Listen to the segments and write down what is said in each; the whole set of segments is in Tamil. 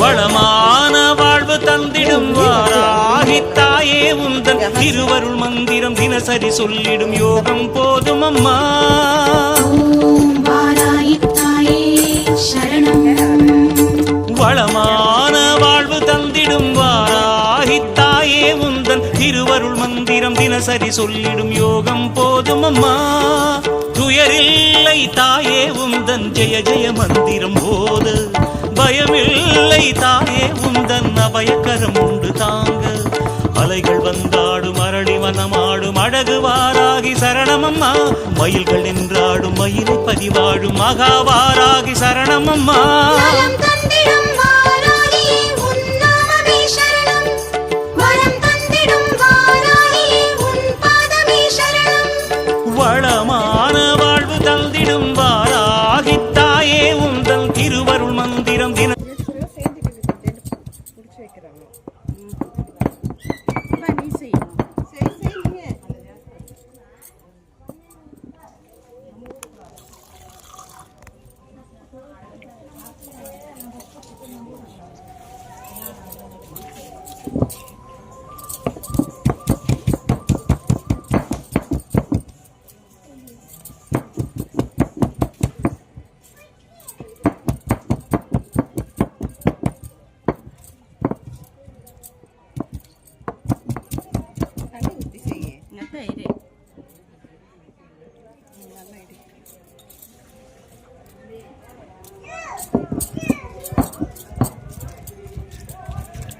வளமான வாழ்வு தந்திடும் வாராகி தாயே உந்தன் திருவருள் மந்திரம் தினசரி சொல்லிடும் யோகம் போதும் அம்மா. வளமான வாழ்வு தந்திடும் வாராகி தாயே உந்தன் திருவருள் மந்திரம் தினசரி சொல்லிடும் யோகம் போதும் அம்மா. துயரில்லை தாயே உந்தன் ஜெய ஜெய மந்திரம் போது, பயமில்லை தாயே உந்தன் அபயக்கரம் உண்டு தாங்க. அலைகள் வந்தாடும் அரளி வனமாடும் அழகு வாராகி சரணமம்மா. மயில்கள் என்றாடும் மயிலை பதிவாடும் மகாவாராகி சரணமம்மா. வளமான வாழ்வு தந்திடும் வாராகி தாயே உந்தன் திருவருள் மந்திரம் தின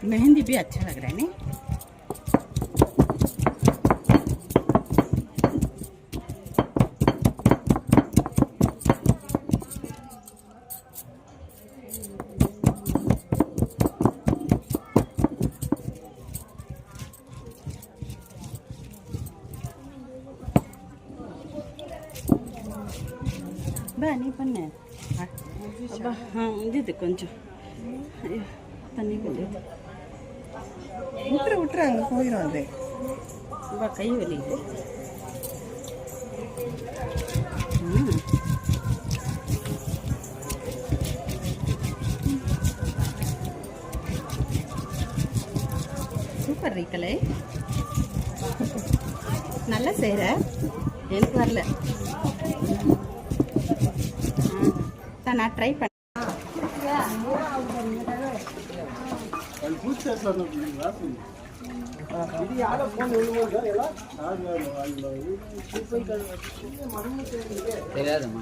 मेहंदी भी अच्छा लग रहा है नहीं? நீ பண்ண இது கொஞ்சம் தண்ணி கொஞ்சம் விட்டுரு அங்கே போயிடும். அது கை வலிக்குது. சூப்பர் ரீக்கலே, நல்லா செய்கிற. எனக்கு வரல, நான் ட்ரை பண்ணேன். தெரியாதம்மா.